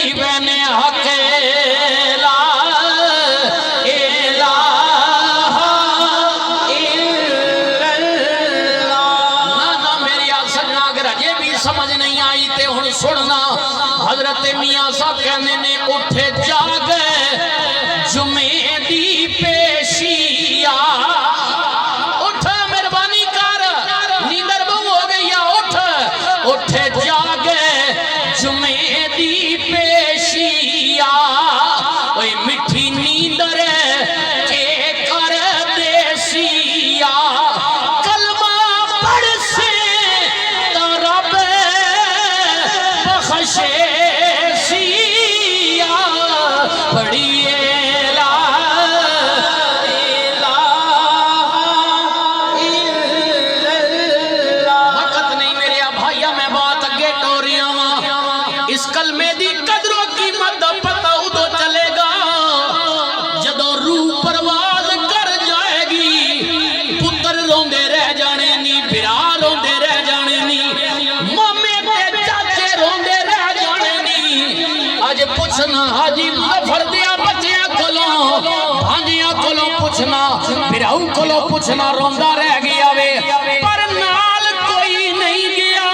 ابن حق لا الہ الا اللہ۔ نانا میری سجنا اگر اجے بھی سمجھ نہیں آئی تے ہن سننا، حضرت میاں صاحب کہنے نے اٹھے جاگ جمعے دی پیشیا، اٹھ مہربانی کر نیندر بہو ہو گئی، اٹھے جاگ جمعے دی پیشیا، اوے مٹھی نیندر کے کر دیسیا، کلمہ پڑھ سے تا رب بخشے سیا، پڑھیے لا الہ الا اللہ۔ وقت نہیں میرے بھائیا، میں بات اگے ٹوریا ہاں، اس کلمے دی قدر و قیمت دا پتہ ادو چلے گا جدو روح پرواز کر جائے گی، پتر روندے رہ جانے نی، بھرا روندے رہ جانے نی، مامے تے چاچے روندے رہ جانے نی۔ اج پوچھنا حاجی ظفر دیا بچیاں کولوں، بھانجیاں کولوں پوچھنا، بھراؤ کولوں پوچھنا، روندا رہ گیا وے پر نال کوئی نہیں گیا۔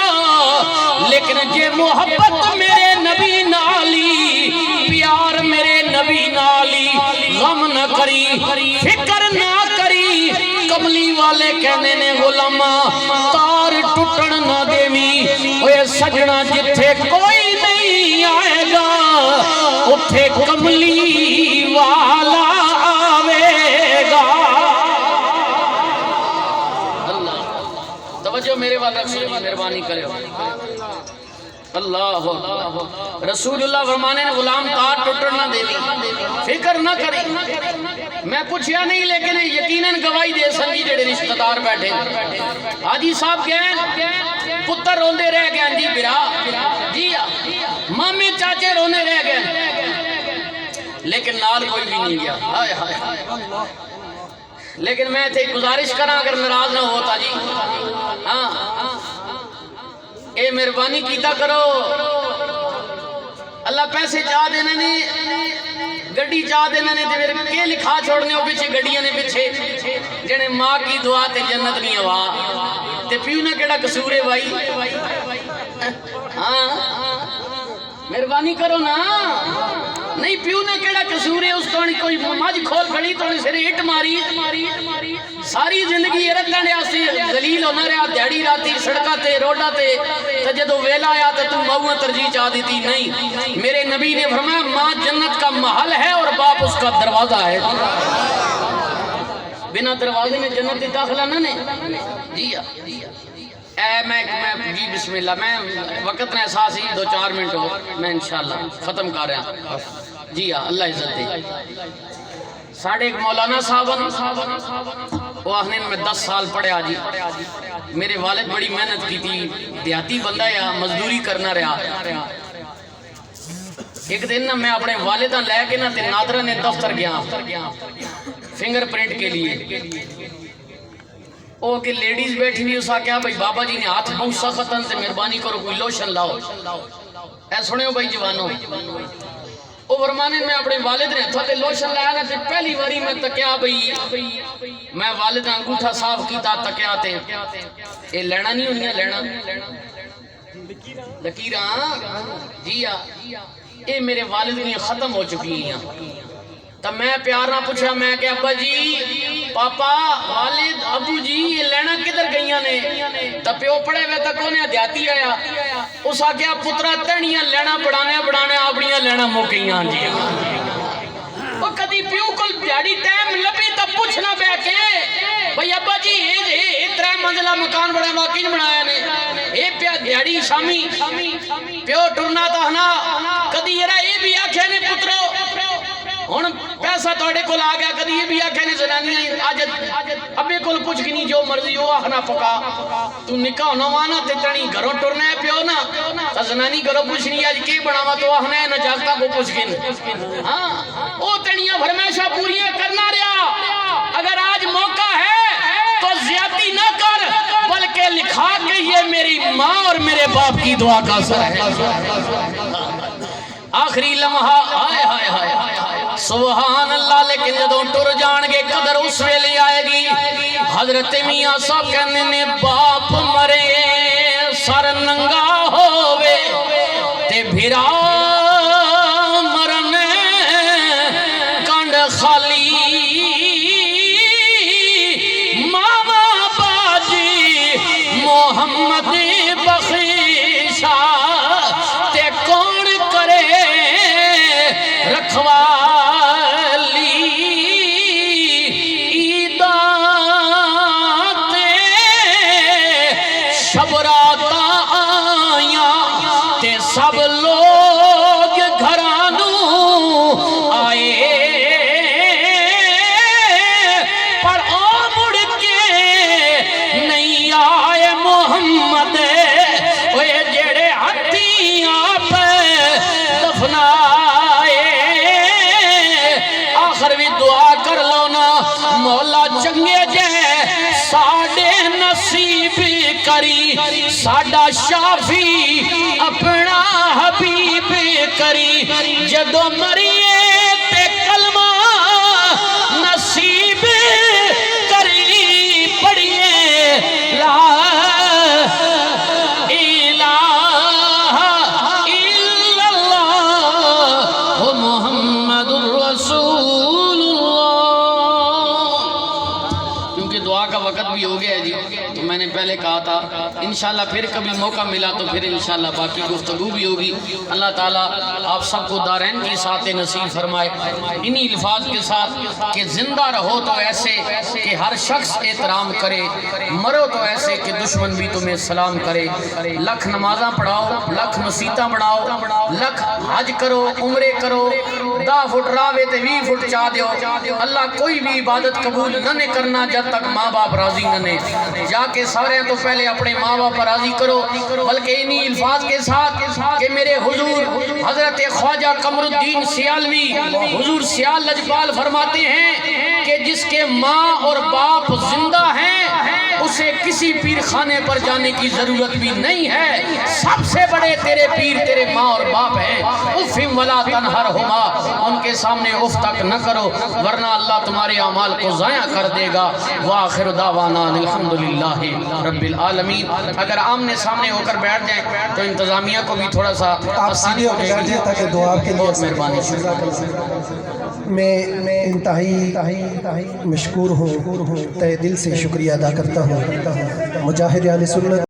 لیکن جے محبت میرے نبی نالی، پیار میرے نبی نالی، غم نہ کری، فکر نہ کری، کملی والے کہنے نے غلاما تار ٹوٹن نہ دیوی، اوے سجنا جتھے کوئی نہیں آئے گا اتھے کملی والا آوے گا۔ اللہ توجہ میرے والا مہربانی کرے، اللہ رسول اللہ فرمانے نے غلام تار ٹوٹن نہ دیوی، فکر نہ کری۔ میں پوچھیا نہیں لیکن یقیناً گواہی دے سنگی جڑے رشتہ دار بیٹھے، حاجی صاحب کہیں پتر روندے رہ گئے جی، برا جی، مامے چاچے رونے رہ گئے، لیکن نال کوئی بھی نہیں گیا۔ لیکن میں تھے گزارش کرا اگر ناراض نہ ہوتا جی، ہاں اے مہربانی کیتا کرو، اللہ پیسے چاہ دینا نے، گڑی چاہ دینا نے، پھر کے لکھا چھوڑنے ہو پیچھے گڑیاں نے پیچھے، جنے ماں کی دعا تے جنت نہیں ہوا تے پیو نہ کیڑا قصور ہے بھائی، ہاں مہربانی کرو نا، نہیں پیو نہ کیڑا قصور ہے، اس تو کوئی مجھ کھول کھڑی تو سر ہٹ ماری، ساری زندگی رکھنے آسی ذلیل ہونا رہا، دیڑی راتی سڑکا تے روڈا تے، تو جدو ویلا آیا تو تم ماں ترجیح چاہ دیتی نہیں۔ میرے نبی نے فرمایا ماں جنت کا محل ہے اور باپ اس کا دروازہ ہے، بنا دروازے میں جنت داخلہ نہ نے جی۔ اے میں جی بسم اللہ، میں وقت نے احساس ہی 2-4 منٹ ہو، میں انشاءاللہ ختم کر رہا جی ہاں، اللہ عزت دے۔ ساڑھے ایک مولانا صاحب وہ آخنے میں 10 سال پڑھے جی، میرے والد بڑی محنت کی تھی، دیہاتی بندہ یا مزدوری کرنا رہا۔ ایک دن نا میں اپنے والدہ لے کے نا تے نادرہ نے دفتر گیا فنگر پرنٹ کے لیے، وہ کہ لیڈیز بیٹھی نہیں، اسا کیا بھئی بابا جی نے ہاتھ بہت سختن تے مہربانی کرو کوئی لوشن لاؤ، اے سنے ہو بھئی جوانوں، وہ فرمانے میں اپنے والد نے تھوڑے لوشن لایا نا تے پہلی واری میں تکیا بھئی، میں والد نے انگوٹھا صاف کیتا تکیا تے اے لینا نہیں ہونیا، لینا لکیران جی ہاں، اے میرے والد نے ختم ہو چکی ہیں۔ تب میں پیار نہ پوچھا، میں کہ ابا جی پاپا والد ابو جی یہ لینا کدھر گئیاں نے؟ تب پیو پڑے ہوئے تک انہیں دیاتی آیا، اس آگیا پترہ تینیاں لینا بڑھانے آبڑیاں لینا موکیاں جی۔ وہ کدی پیو کل پیاڑی ٹائم لبی تب پوچھنا بے کے بھئی ابا جی اترہ منزلہ مکان بڑے واقعی بنایا نے، اے پیاڑی شامی پیو ٹرنا تاہنا کدی یہ رہا یہ بھی آکھے نے پترو ہون پیسہ توڑے کو لا گیا، کدی یہ بھی آکھے نے زنانیاں آج ابے کل پوچھ گنی جو مرضی ہو آخنا پکا، تو نکاح نوانا تے تنی گھروں ٹرنا ہے پیو نا، تا زنانی گھروں پوچھنی آج کی بناوا تو آخنا ہے نجاکتا کو پوچھ گن، ہاں او تنیاں فرمیشہ پوریاں کرنا رہا۔ اگر آج موقع ہے تو زیادتی نہ کر، بلکہ لکھا کہ یہ میری ماں اور میرے باپ کی دعا کا اثر ہے۔ آخری لمحہ آئے ہائے ہائے سبحان اللہ، لیکن جدوں ٹر جان گے قدر اس ویلے آئے گی۔ حضرت میاں صاحب کہنے نے باپ مرے سر ننگا ہووے تے بھرا مرن کنڈ خالی، ماما باجی محمد بخشا تے کون کرے رکھوالی، عیداں تے شب راتاں آیاں تے سب لوگ گھرانوں آئے، پر او مڑ کے نہیں آئے محمد اوے جڑے ہتھی آپ دفنائے۔ آخر بھی دعا کر لو نا مولا چنگے جے ساڑے نصیب کری، ساڑا شافی اپنا حبیب کری، جدو مریے تے کلمہ نصیب کری، پڑھیے لا الہ الا اللہ محمد الرسول اللہ۔ کیونکہ دعا کا وقت بھی ہو گیا ہے جی، تو میں نے پہلے کہا تھا انشاءاللہ پھر کبھی موقع ملا تو پھر انشاءاللہ باقی گفتگو بھی ہوگی۔ اللہ تعالیٰ آپ سب کو دارین کی ساتھ نصیب فرمائے۔ انہی الفاظ کے ساتھ کہ زندہ رہو تو ایسے کہ ہر شخص احترام کرے، مرو تو ایسے کہ دشمن بھی تمہیں سلام کرے، لکھ نمازاں پڑھاؤ، لکھ مسیتاں بڑھاؤ، لکھ حج کرو، عمرے کرو، 10 فٹ راوے تے 20 فٹ چاہ دیو، اللہ کوئی بھی عبادت قبول نہ کرنا جب تک ماں باپ راضی نہ، جا کے سارے تو پہلے اپنے ماں باپ پر راضی کرو۔ بلکہ انہی الفاظ کے ساتھ کہ میرے حضور حضرت خواجہ قمر الدین سیالوی حضور سیال لجپال فرماتے ہیں کہ جس کے ماں اور باپ زندہ ہیں اسے کسی پیر خانے پر جانے کی ضرورت بھی نہیں ہے، سب سے بڑے تیرے پیر تیرے ماں اور باپ ہیں، افہم ولا تنہرہما، ان کے سامنے اف تک نہ کرو ورنہ اللہ تمہارے اعمال کو ضائع کر دے گا۔ وآخر دعوانا الحمدللہ رب العالمین۔ اگر آمنے سامنے ہو کر بیٹھ جائیں تو انتظامیہ کو بھی تھوڑا سا آسانی ہو جائے گی، تاکہ دعا کے لیے بہت مہربانی شکریہ۔ میں انتہائی مشکور ہوں، تہ دل سے شکریہ ادا کرتا ہوں مجاہد اہل سنت